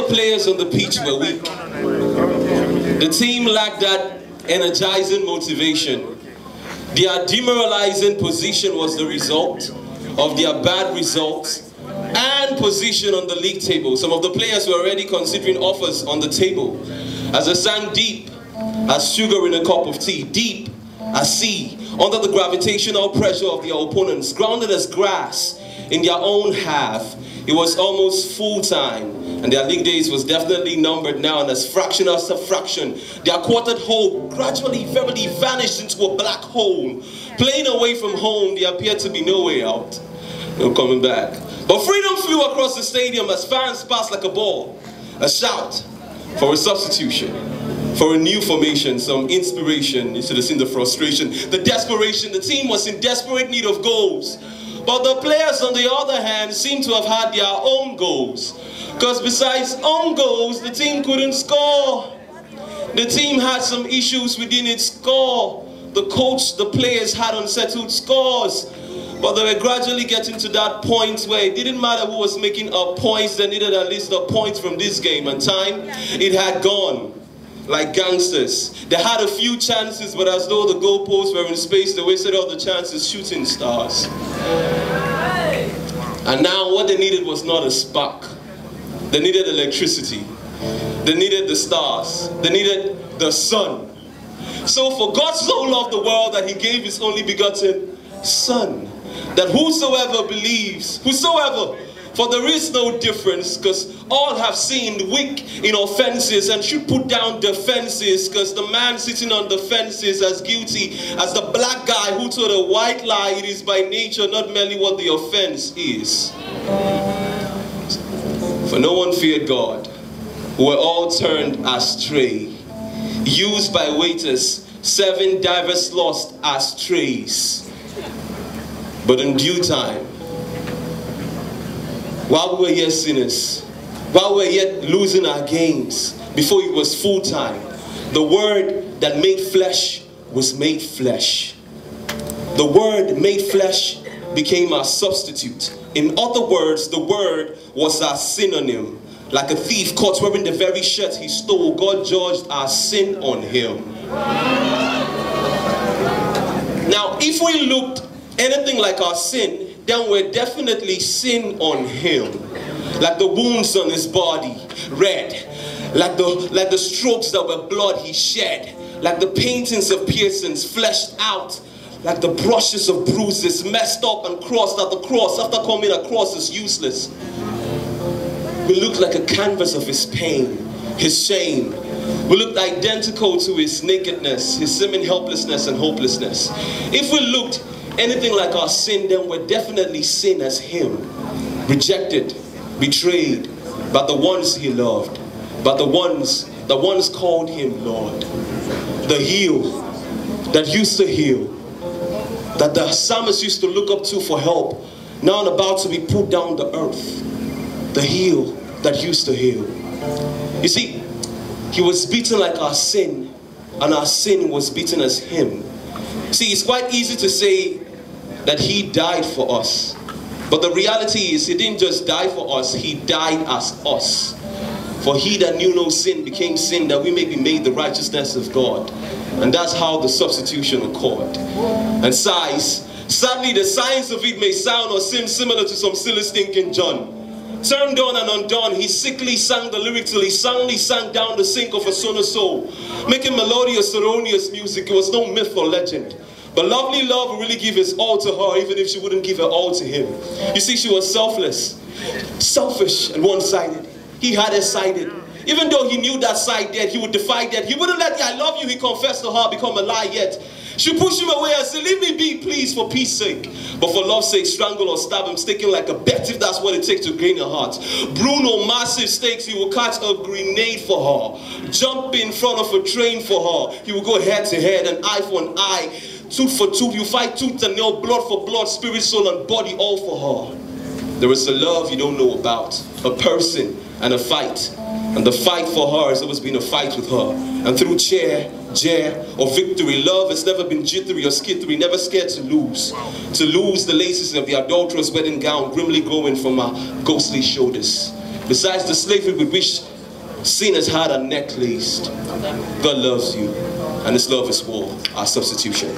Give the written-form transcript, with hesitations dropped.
players on the pitch were weak. The team lacked that energizing motivation. Their demoralizing position was the result of their bad results and position on the league table. Some of the players were already considering offers on the table as they sank deep as sugar in a cup of tea, deep as sea, under the gravitational pressure of their opponents, grounded as grass in their own half. It was almost full time, and their league days was definitely numbered now, and as fraction after fraction, their quartered hope gradually, verily vanished into a black hole. Playing away from home, there appeared to be no way out. No coming back. But freedom flew across the stadium as fans passed like a ball. A shout for a substitution, for a new formation, some inspiration. You should have seen the frustration, the desperation. The team was in desperate need of goals. But the players, on the other hand, seem to have had their own goals. Because besides own goals, the team couldn't score. The team had some issues within its score. The coach, the players had unsettled scores. But they were gradually getting to that point where it didn't matter who was making up points. They needed at least a point from this game. And time, it had gone. Like gangsters. They had a few chances, but as though the goalposts were in space, they wasted all the chances shooting stars. And now what they needed was not a spark. They needed electricity. They needed the stars. They needed the sun. So for God so loved the world that he gave his only begotten Son, that whosoever believes, for there is no difference, because all have sinned, weak in offenses, and should put down defenses, because the man sitting on the fences as guilty as the black guy who told a white lie. It is by nature, not merely what the offense is. For no one feared God, who were all turned astray, used by waiters, 7 divers lost as strays. But in due time, while we were yet sinners, while we were yet losing our games, before it was full time, the Word that made flesh was made flesh. The Word made flesh became our substitute. In other words, the Word was our synonym. Like a thief caught wearing the very shirt he stole, God judged our sin on him. Now, if we looked anything like our sin, then we're definitely sin on him. Like the wounds on his body, red. Like the strokes that were blood he shed. Like the paintings of piercings fleshed out. Like the brushes of bruises messed up and crossed at the cross. After coming across is useless. We looked like a canvas of his pain, his shame. We looked identical to his nakedness, his seeming helplessness and hopelessness. If we looked anything like our sin, then we're definitely sin as him. Rejected, betrayed by the ones he loved, by the ones called him Lord. The heel that used to heal, that the psalmist used to look up to for help, now about to be put down to earth. The heel that used to heal. You see, he was beaten like our sin, and our sin was beaten as him. See, it's quite easy to say that he died for us. But the reality is, he didn't just die for us, he died as us. For he that knew no sin became sin, that we may be made the righteousness of God. And that's how the substitution occurred. And sadly, the science of it may sound or seem similar to some silly stinking John. Turned on and undone, he sickly sang the lyric till he soundly sank down the sink of a sonor soul, making melodious, erroneous music. It was no myth or legend. But lovely love would really give his all to her, even if she wouldn't give her all to him. You see, she was selfless, selfish and one-sided. He had her sided. Even though he knew that side dead, he would defy death. He wouldn't let the I love you he confessed to her become a lie yet. She pushed him away and said, leave me be, please, for peace sake. But for love's sake, strangle or stab him, staking like a bet if that's what it takes to gain her heart. Bruno, massive stakes, he will catch a grenade for her. Jump in front of a train for her. He will go head to head, an eye for an eye, tooth for tooth. You fight tooth and nail, blood for blood, spirit, soul, and body, all for her. There is a love you don't know about, a person and a fight. And the fight for her has always been a fight with her. And through cheer, or victory, love has never been jittery or skittery, never scared to lose. To lose the laces of the adulterous wedding gown grimly growing from her ghostly shoulders. Besides the slavery with which Sin has had a neck laced. God loves you. And this love is for our substitution.